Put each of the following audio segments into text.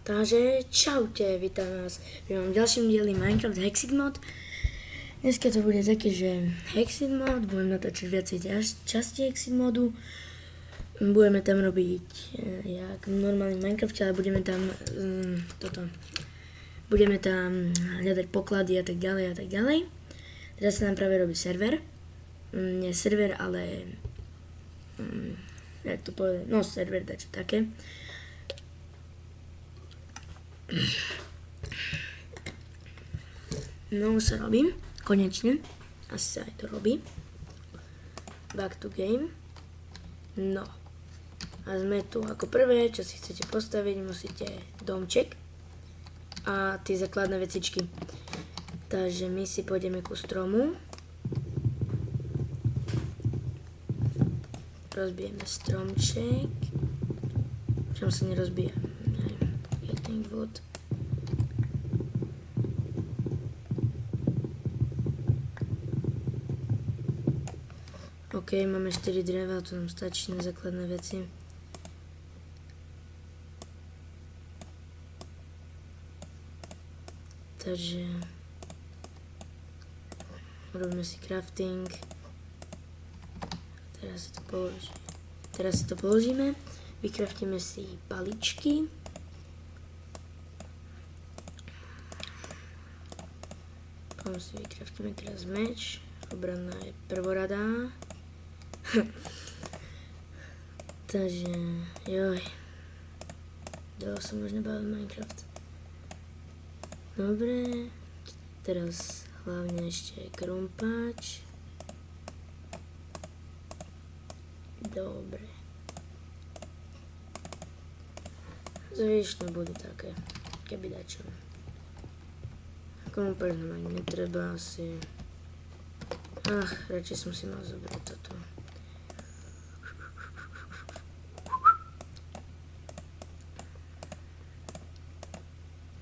Takže čaute, vítam vás v mojom ďalším dieli Minecraft Hexit mod. Dneska to bude také, že Hexit mod, budem natáčať viacej časti Hexit modu. Budeme tam robiť jak normálny Minecraft, ale budeme tam budeme tam hľadať poklady a tak ďalej a tak ďalej. Teraz sa nám práve robí server. Nie server, ale jak to povedať, no server, dačo také. No už sa robí, konečne, asi sa aj to robí. Back to game. No a sme tu ako prvé, čo si chcete postaviť, musíte domček a tie základné vecičky. Takže my si pôjdeme ku stromu. Rozbijeme stromček. Čom sa nerozbija? Jeden vod. OK, máme 4 dreva, to nám stačí na základné veci. Takže robíme si crafting. Teraz si to položíme. Vykraftíme si paličky. Potom si vykraftíme teraz meč. Obrana je prvoradá. Takže, joj. Dalo sa možno baviť Minecraft. Dobre. Teraz hlavne ešte krumpáč. Dobre. Zvyšné budú také, keby dačo. Krumpáč nám ani netreba asi. Radšej som si mal zobrať toto.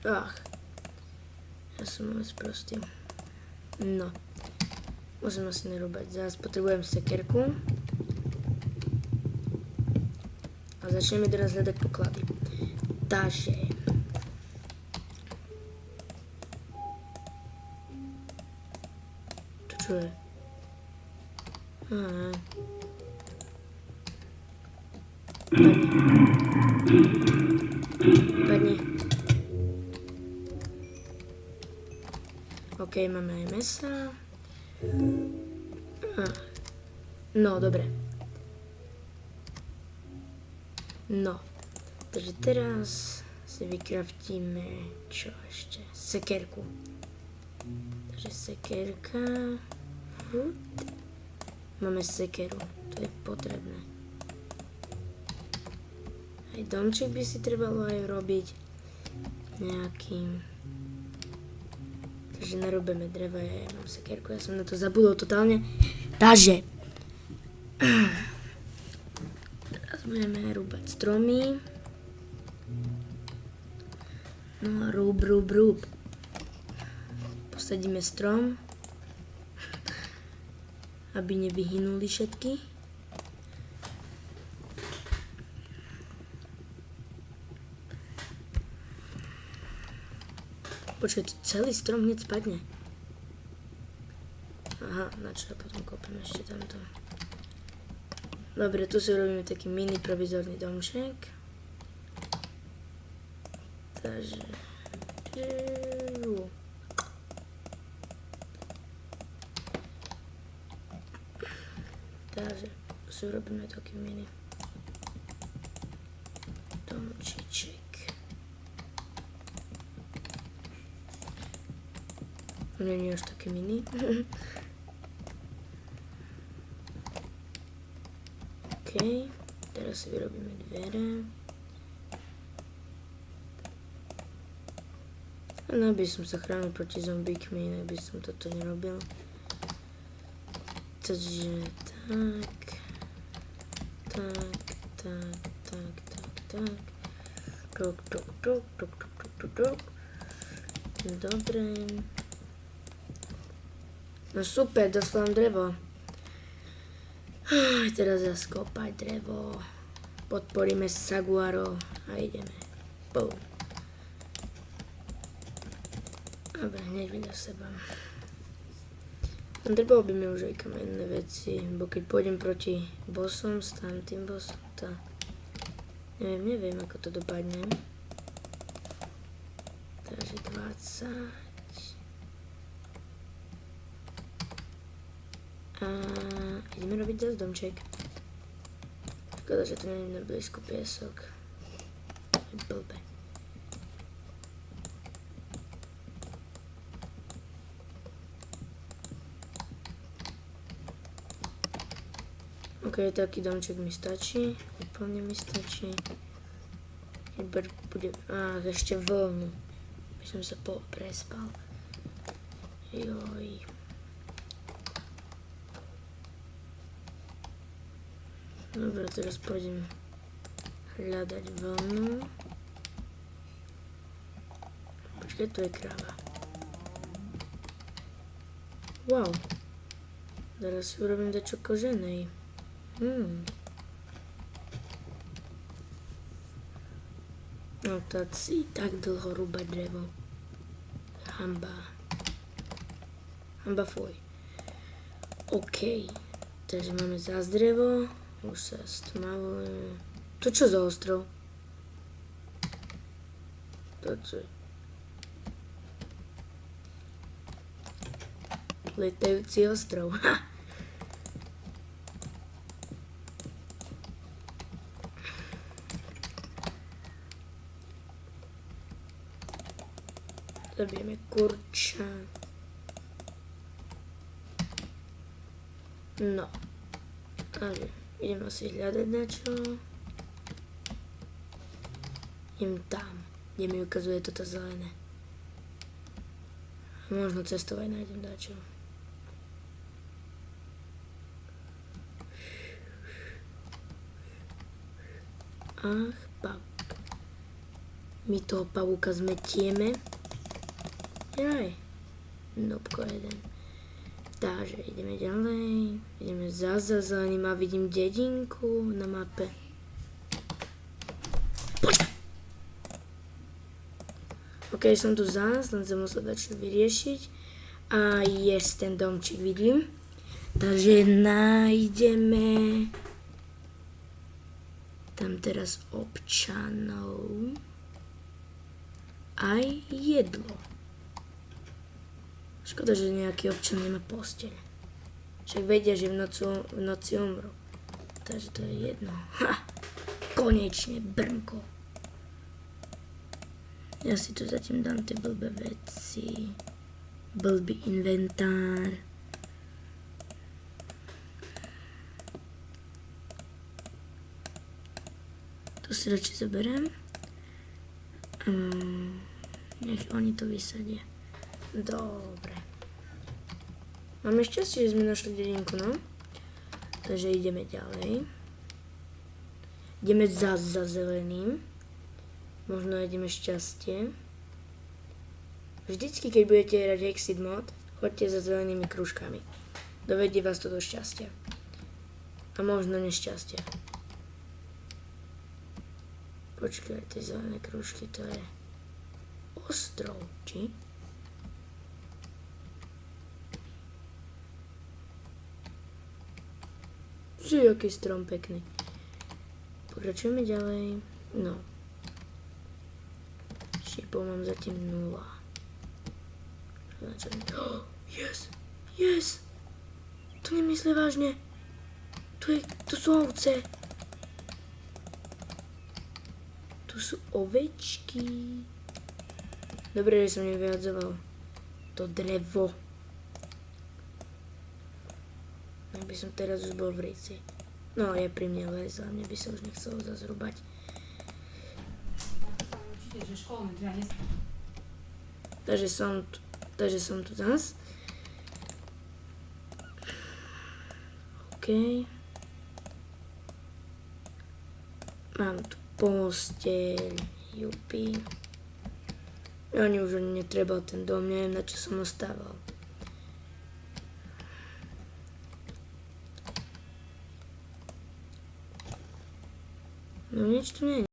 Ja som moc prostý. No. Musím asi nerúbať. Zás potrebujem sekerku. A začneme teraz hľadať poklady. Takže. To čo je? Padni. OK, máme aj mesa. No, dobre. No. Takže teraz si vykraftíme čo ešte? Sekerku. Takže sekerka. Máme sekeru. To je potrebné. Aj domček by si trebalo aj robiť nejakým. Takže narobíme dreva, ja mám sekerku, ja som na to zabudol totálne. Takže teraz budeme rúbať stromy. No a rúb. Posadíme strom, aby nevyhynuli všetky. Počkaj, celý strom hneď spadne. Aha, na čo potom kopím ešte tamto. Dobre, tu si robíme taký mini provizorný domček. Takže. Tu si robíme taký mini domčiček. Nie je až také mini. OK, teraz si vyrobíme dvere. No by som sa chránil proti zombíkmi, inak by som toto nerobil. Takže tak. Dobre. No super, dostal drevo. Teraz zaskopať drevo. Podporíme saguaro a ideme. Boom. Dobre, hneď vedľa seba. Trebalo by mi už aj kamenné veci, bo keď pôjdem proti bossom, s tým bossom, to... Neviem, ako to dopadne. Takže 20. A ideme robiť zase domček. Škoda, že to nie je na blízku piesok. Je blbé. Ok, taký domček mi stačí. Úplne mi stačí. Bude... ešte vlnu. By som sa prespal. Joj. Dobre, teraz pôjdem hľadať vlnu. Počkaj, tu je kráva. Wow. Teraz si urobím dačo koženej. No tak si tak dlho rúbať drevo. Hamba. Hamba fuj. OK. Takže máme zás drevo. Už sa stmavuje. To čo za ostrov? To čo je? Letajúci ostrov. Ha! Zabijeme kurča. No. Ale idem asi hľadať na čo. Idem tam, kde mi ukazuje toto zelené. Možno cestou aj nájdem dačo. Ach, pavúk. My toho pavúka zmetieme. Jaj, nopko jeden. Takže ideme ďalej. Ideme za zeleným a vidím dedinku na mape. Počkaj! OK, som tu zás, len som musel dať čo vyriešiť. A ten domček vidím. Takže nájdeme tam teraz občanov. Aj jedlo. Škoda, že nejaký občan nemá posteľ. Však vedia, že v noci umrú. Takže to je jedno. Ha! Konečne, brnko. Ja si tu zatím dám tie blbé veci. Blbý inventár. To si radšej zoberiem. Nech oni to vysadia. Dobre. Máme šťastie, že sme našli dedinku, no? Takže ideme ďalej. Ideme za zeleným. Možno nájdeme šťastie. Vždycky, keď budete hrať Exit mod, choďte za zelenými krúžkami. Dovedie vás to do šťastia. A možno nešťastia. Počkaj, tie zelené krúžky, to je ostrov, či? Aký strom pekný. Pokračujeme ďalej. No. Šípov mám zatím 0. Oh, yes! Yes! To nemyslí vážne. Tu sú ovce. Tu sú ovečky. Dobre, že som nevyhadzoval to drevo. By som teraz už bol v ríci. No, je pri mne les a mne by sa už nechcelo zazrúbať. Určite, že školný teda Takže som tu zas. OK. Mám tu posteľ. Jupi. Ani už netreba ten dom, neviem na čo som ostával. No nič tu nie je.